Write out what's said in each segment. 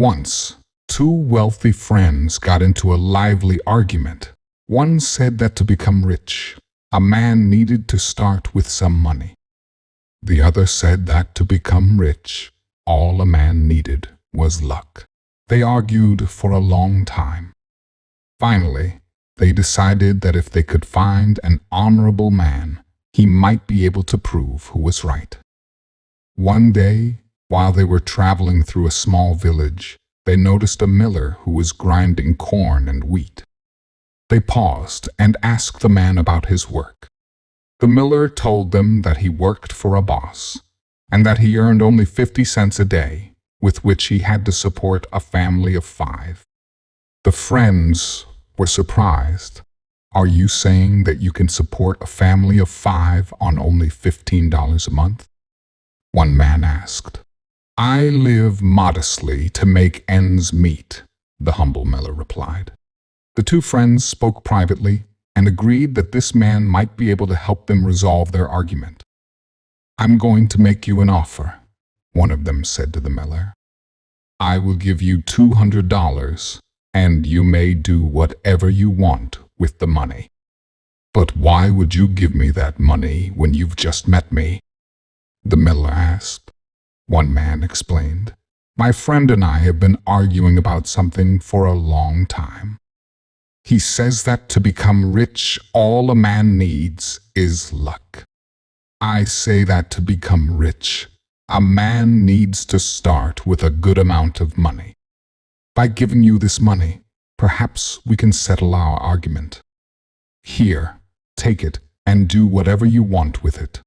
Once, two wealthy friends got into a lively argument. One said that to become rich, a man needed to start with some money. The other said that to become rich, all a man needed was luck. They argued for a long time. Finally, they decided that if they could find an honorable man, he might be able to prove who was right. One day, while they were traveling through a small village, they noticed a miller who was grinding corn and wheat. They paused and asked the man about his work. The miller told them that he worked for a boss, and that he earned only 50 cents a day, with which he had to support a family of 5. The friends were surprised. "Are you saying that you can support a family of 5 on only $15 a month?" One man asked. "I live modestly to make ends meet," the humble miller replied. The two friends spoke privately and agreed that this man might be able to help them resolve their argument. "I'm going to make you an offer," one of them said to the miller. "I will give you $200, and you may do whatever you want with the money." "But why would you give me that money when you've just met me?" the miller asked. One man explained, "My friend and I have been arguing about something for a long time. He says that to become rich, all a man needs is luck. I say that to become rich, a man needs to start with a good amount of money. By giving you this money, perhaps we can settle our argument. Here, take it and do whatever you want with it."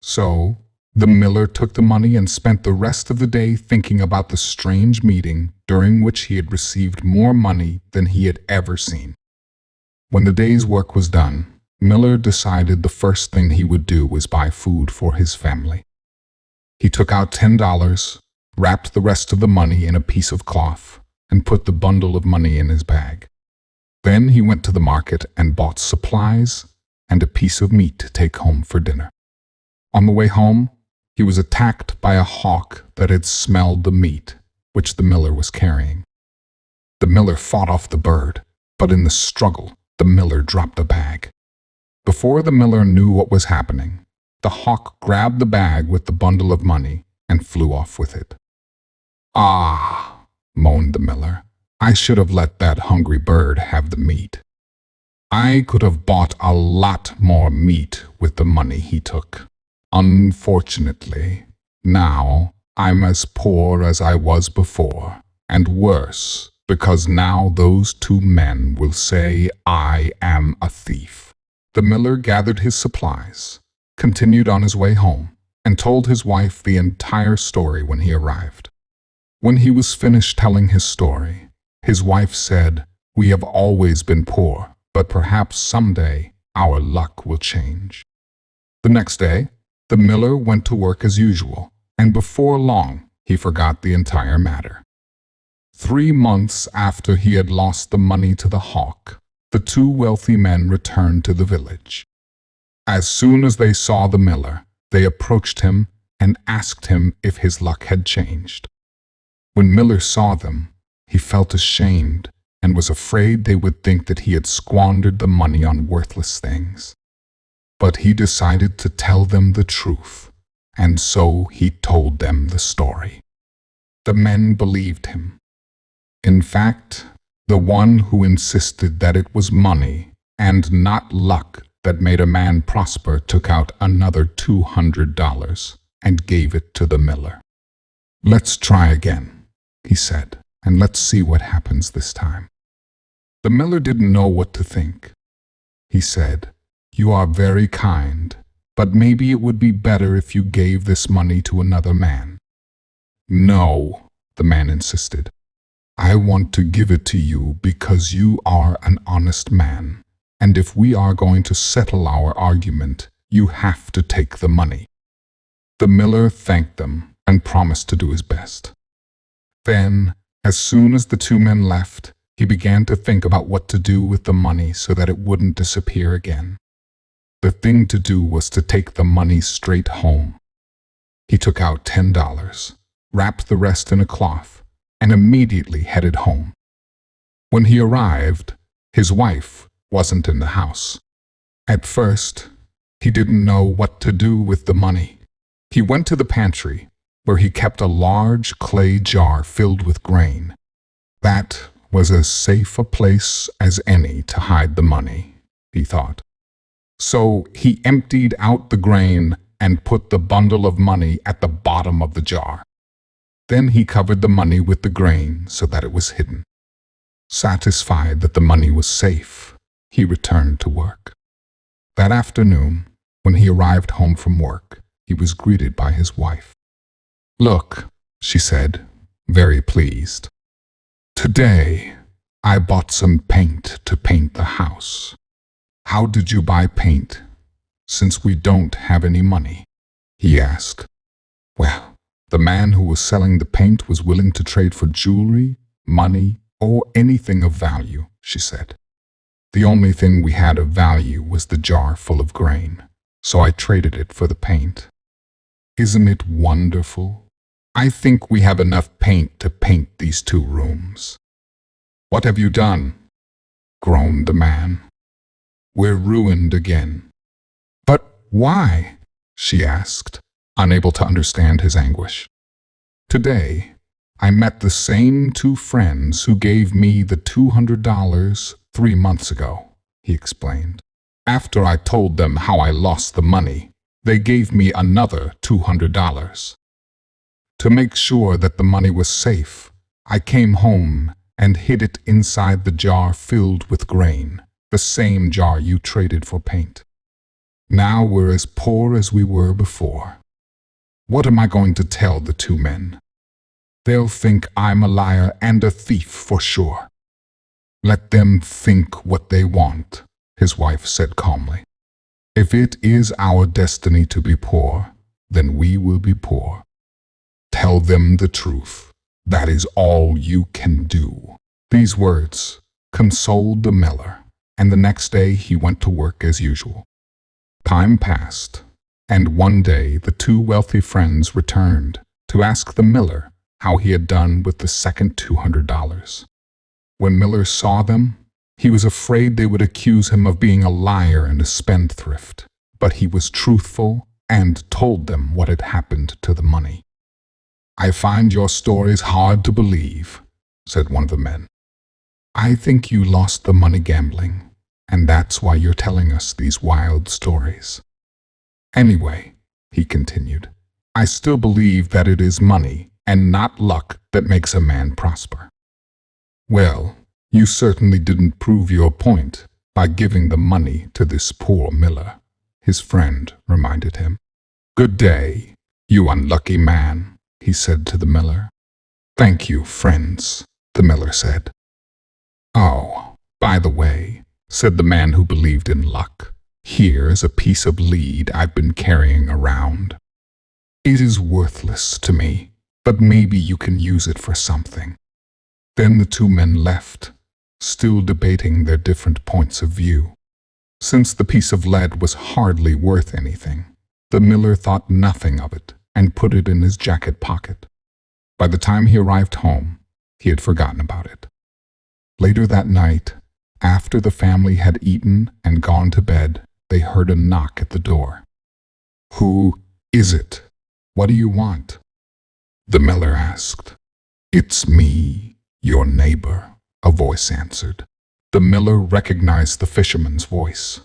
So, the miller took the money and spent the rest of the day thinking about the strange meeting during which he had received more money than he had ever seen. When the day's work was done, Miller decided the first thing he would do was buy food for his family. He took out $10, wrapped the rest of the money in a piece of cloth, and put the bundle of money in his bag. Then he went to the market and bought supplies and a piece of meat to take home for dinner. On the way home, he was attacked by a hawk that had smelled the meat, which the miller was carrying. The miller fought off the bird, but in the struggle, the miller dropped the bag. Before the miller knew what was happening, the hawk grabbed the bag with the bundle of money and flew off with it. "Ah," moaned the miller, "I should have let that hungry bird have the meat. I could have bought a lot more meat with the money he took. Unfortunately, now I'm as poor as I was before, and worse, because now those two men will say I am a thief." The miller gathered his supplies, continued on his way home, and told his wife the entire story when he arrived. When he was finished telling his story, his wife said, "We have always been poor, but perhaps someday our luck will change." The next day, the miller went to work as usual, and before long, he forgot the entire matter. 3 months after he had lost the money to the hawk, the two wealthy men returned to the village. As soon as they saw the miller, they approached him and asked him if his luck had changed. When Miller saw them, he felt ashamed and was afraid they would think that he had squandered the money on worthless things. But he decided to tell them the truth, and so he told them the story. The men believed him. In fact, the one who insisted that it was money and not luck that made a man prosper took out another $200 and gave it to the miller. "Let's try again," he said, "and let's see what happens this time." The miller didn't know what to think. He said, "You are very kind, but maybe it would be better if you gave this money to another man." "No," the man insisted. "I want to give it to you because you are an honest man, and if we are going to settle our argument, you have to take the money." The miller thanked them and promised to do his best. Then, as soon as the two men left, he began to think about what to do with the money so that it wouldn't disappear again. The thing to do was to take the money straight home. He took out $10, wrapped the rest in a cloth, and immediately headed home. When he arrived, his wife wasn't in the house. At first, he didn't know what to do with the money. He went to the pantry, where he kept a large clay jar filled with grain. That was as safe a place as any to hide the money, he thought. So he emptied out the grain and put the bundle of money at the bottom of the jar. Then he covered the money with the grain so that it was hidden. Satisfied that the money was safe, he returned to work. That afternoon, when he arrived home from work, he was greeted by his wife. "Look," she said, very pleased. "Today, I bought some paint to paint the house." "How did you buy paint, since we don't have any money?" he asked. "Well, the man who was selling the paint was willing to trade for jewelry, money, or anything of value," she said. "The only thing we had of value was the jar full of grain, so I traded it for the paint. Isn't it wonderful? I think we have enough paint to paint these 2 rooms." "What have you done?" groaned the man. "We're ruined again." "But why?" she asked, unable to understand his anguish. "Today, I met the same 2 friends who gave me the $200 3 months ago," he explained. "After I told them how I lost the money, they gave me another $200. To make sure that the money was safe, I came home and hid it inside the jar filled with grain, the same jar you traded for paint. Now we're as poor as we were before. What am I going to tell the 2 men? They'll think I'm a liar and a thief for sure." "Let them think what they want," his wife said calmly. "If it is our destiny to be poor, then we will be poor. Tell them the truth. That is all you can do." These words consoled the miller, and the next day he went to work as usual. Time passed, and one day the 2 wealthy friends returned to ask the miller how he had done with the second $200. When Miller saw them, he was afraid they would accuse him of being a liar and a spendthrift, but he was truthful and told them what had happened to the money. "I find your stories hard to believe," said one of the men. "I think you lost the money gambling, and that's why you're telling us these wild stories. Anyway," he continued, "I still believe that it is money and not luck that makes a man prosper." "Well, you certainly didn't prove your point by giving the money to this poor miller," his friend reminded him. "Good day, you unlucky man," he said to the miller. "Thank you, friends," the miller said. "Oh, by the way," said the man who believed in luck, "here's a piece of lead I've been carrying around. It is worthless to me, but maybe you can use it for something." Then the 2 men left, still debating their different points of view. Since the piece of lead was hardly worth anything, the miller thought nothing of it and put it in his jacket pocket. By the time he arrived home, he had forgotten about it. Later that night, after the family had eaten and gone to bed, they heard a knock at the door. "Who is it? What do you want?" the miller asked. "It's me, your neighbor," a voice answered. The miller recognized the fisherman's voice.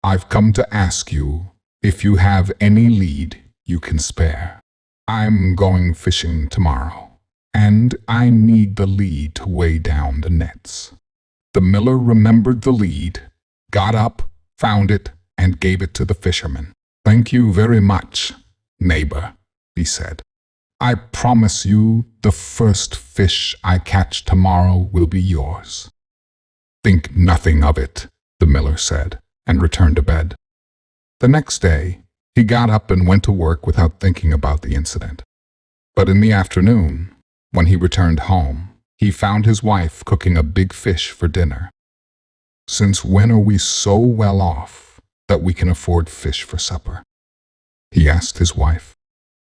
"I've come to ask you if you have any lead you can spare. I'm going fishing tomorrow, and I need the lead to weigh down the nets." The miller remembered the lead, got up, found it, and gave it to the fisherman. "Thank you very much, neighbor," he said. "I promise you the first fish I catch tomorrow will be yours." "Think nothing of it," the miller said, and returned to bed. The next day, he got up and went to work without thinking about the incident. But in the afternoon, when he returned home, he found his wife cooking a big fish for dinner. "Since when are we so well off that we can afford fish for supper?" he asked his wife.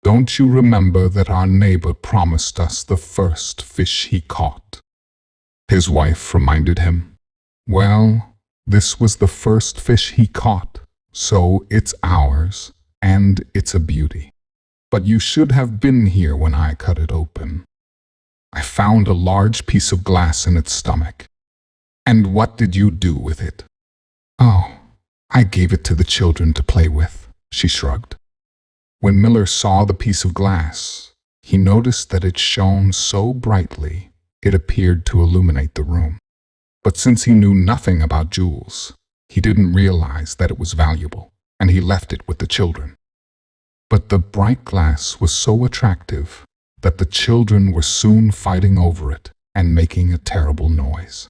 Don't you remember that our neighbor promised us the first fish he caught? His wife reminded him. Well, this was the first fish he caught, so it's ours, and it's a beauty. But you should have been here when I cut it open. I found a large piece of glass in its stomach. And what did you do with it? Oh, I gave it to the children to play with, she shrugged. When Miller saw the piece of glass, he noticed that it shone so brightly it appeared to illuminate the room. But since he knew nothing about jewels, he didn't realize that it was valuable, and he left it with the children. But the bright glass was so attractive that the children were soon fighting over it and making a terrible noise.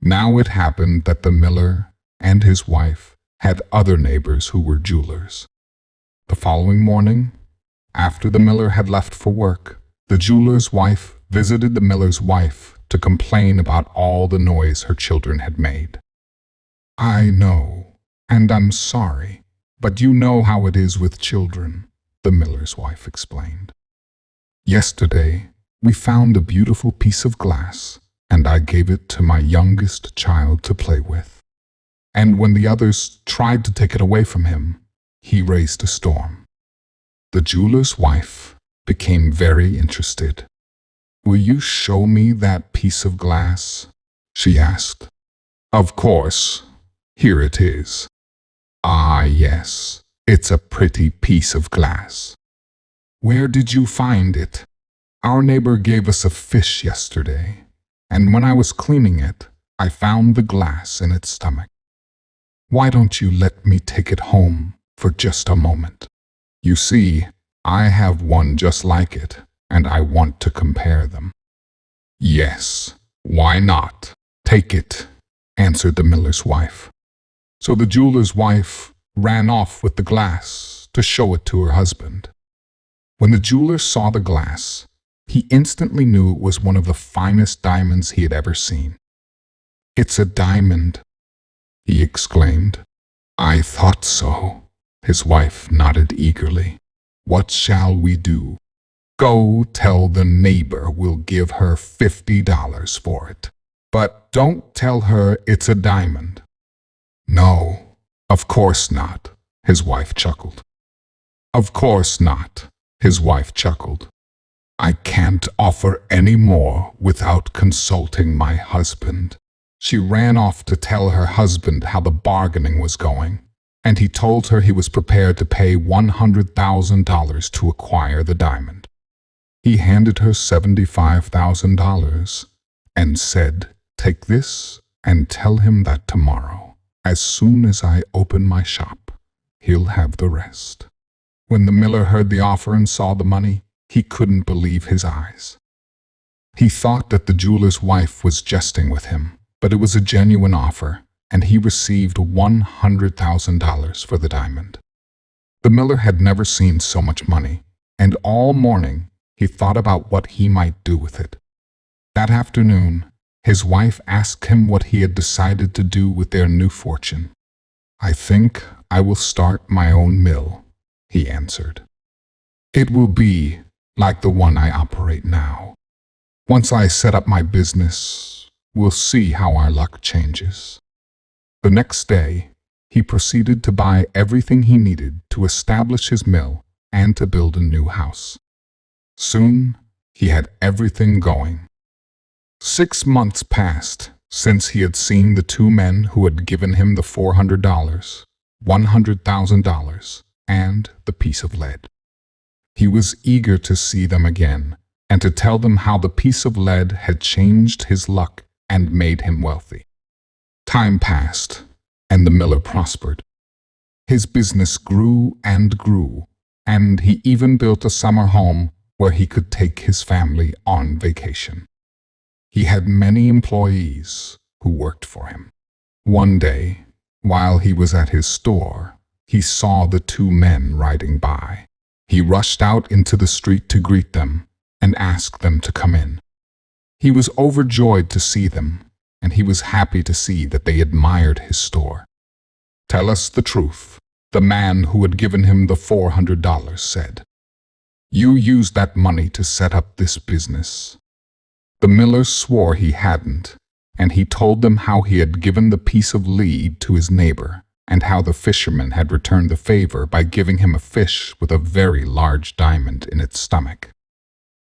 Now it happened that the miller and his wife had other neighbors who were jewelers. The following morning, after the miller had left for work, the jeweler's wife visited the miller's wife to complain about all the noise her children had made. I know, and I'm sorry, but you know how it is with children, the miller's wife explained. Yesterday, we found a beautiful piece of glass, and I gave it to my youngest child to play with. And when the others tried to take it away from him, he raised a storm. The jeweler's wife became very interested. Will you show me that piece of glass? She asked. Of course. Here it is. Ah, yes. It's a pretty piece of glass. Where did you find it? Our neighbor gave us a fish yesterday, and when I was cleaning it, I found the glass in its stomach. Why don't you let me take it home for just a moment? You see, I have one just like it, and I want to compare them. Yes, why not? Take it, answered the miller's wife. So the jeweler's wife ran off with the glass to show it to her husband. When the jeweler saw the glass, he instantly knew it was one of the finest diamonds he had ever seen. It's a diamond, he exclaimed. I thought so. His wife nodded eagerly. What shall we do? Go tell the neighbor we'll give her $50 for it. But don't tell her it's a diamond. No, of course not, his wife chuckled. Of course not, his wife chuckled. I can't offer any more without consulting my husband. She ran off to tell her husband how the bargaining was going, and he told her he was prepared to pay $100,000 to acquire the diamond. He handed her $75,000 and said, Take this and tell him that tomorrow, as soon as I open my shop, he'll have the rest. When the miller heard the offer and saw the money, he couldn't believe his eyes. He thought that the jeweler's wife was jesting with him, but it was a genuine offer, and he received $100,000 for the diamond. The miller had never seen so much money, and all morning he thought about what he might do with it. That afternoon, his wife asked him what he had decided to do with their new fortune. I think I will start my own mill, he answered. It will be like the one I operate now. Once I set up my business, we'll see how our luck changes. The next day, he proceeded to buy everything he needed to establish his mill and to build a new house. Soon, he had everything going. 6 months passed since he had seen the two men who had given him the $400, $100,000, and the piece of lead. He was eager to see them again and to tell them how the piece of lead had changed his luck and made him wealthy. Time passed, and the miller prospered. His business grew, and he even built a summer home where he could take his family on vacation. He had many employees who worked for him. One day, while he was at his store, he saw the two men riding by. He rushed out into the street to greet them and asked them to come in. He was overjoyed to see them, and he was happy to see that they admired his store. Tell us the truth, the man who had given him the $400 said. You used that money to set up this business." The miller swore he hadn't, and he told them how he had given the piece of lead to his neighbor, and how the fisherman had returned the favor by giving him a fish with a very large diamond in its stomach.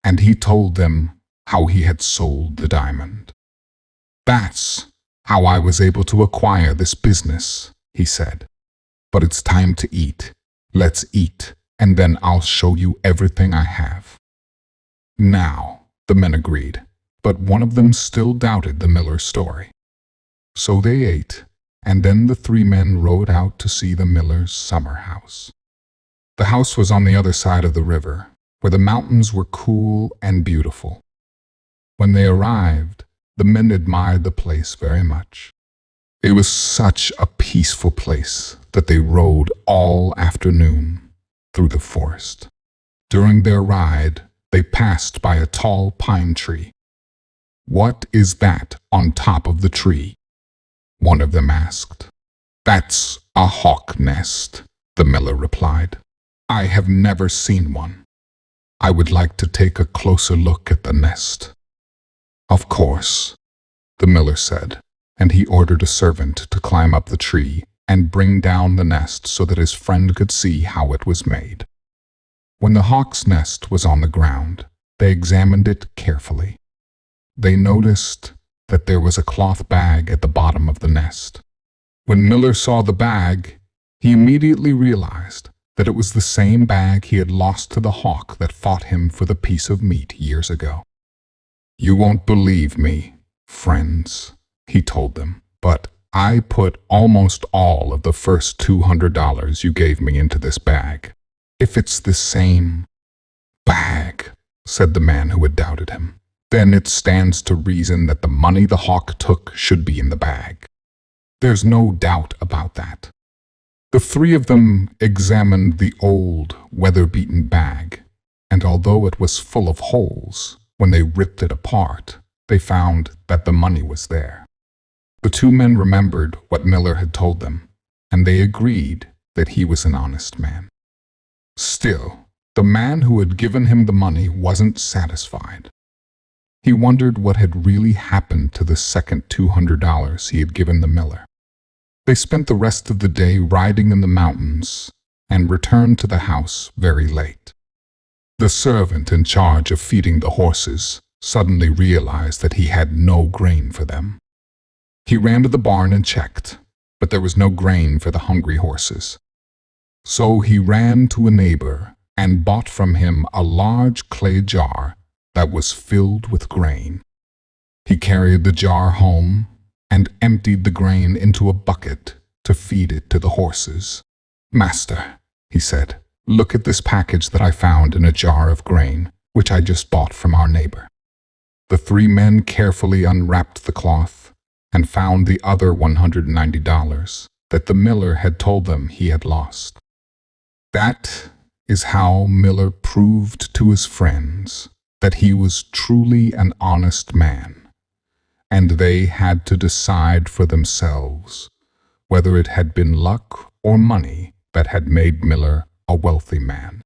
And he told them how he had sold the diamond. "That's how I was able to acquire this business," he said. "But it's time to eat. Let's eat, and then I'll show you everything I have." Now, the men agreed, but one of them still doubted the miller's story. So they ate, and then the three men rode out to see the miller's summer house. The house was on the other side of the river, where the mountains were cool and beautiful. When they arrived, the men admired the place very much. It was such a peaceful place that they rode all afternoon through the forest. During their ride, they passed by a tall pine tree. "What is that on top of the tree?" one of them asked. "That's a hawk nest," the miller replied. "I have never seen one. I would like to take a closer look at the nest." "Of course," the miller said, and he ordered a servant to climb up the tree and bring down the nest so that his friend could see how it was made. When the hawk's nest was on the ground, they examined it carefully. They noticed that there was a cloth bag at the bottom of the nest. When Miller saw the bag, he immediately realized that it was the same bag he had lost to the hawk that fought him for the piece of meat years ago. "You won't believe me, friends," he told them, "but I put almost all of the first $200 you gave me into this bag. If it's the same bag," said the man who had doubted him, "then it stands to reason that the money the hawk took should be in the bag. There's no doubt about that." The three of them examined the old, weather-beaten bag, and although it was full of holes, when they ripped it apart, they found that the money was there. The two men remembered what Miller had told them, and they agreed that he was an honest man. Still, the man who had given him the money wasn't satisfied. He wondered what had really happened to the second $200 he had given the miller. They spent the rest of the day riding in the mountains and returned to the house very late. The servant in charge of feeding the horses suddenly realized that he had no grain for them. He ran to the barn and checked, but there was no grain for the hungry horses. So he ran to a neighbor and bought from him a large clay jar that was filled with grain. He carried the jar home and emptied the grain into a bucket to feed it to the horses. "Master," he said, "look at this package that I found in a jar of grain, which I just bought from our neighbor." The three men carefully unwrapped the cloth and found the other $190 that the miller had told them he had lost. That is how Miller proved to his friends that he was truly an honest man, and they had to decide for themselves whether it had been luck or money that had made Miller a wealthy man.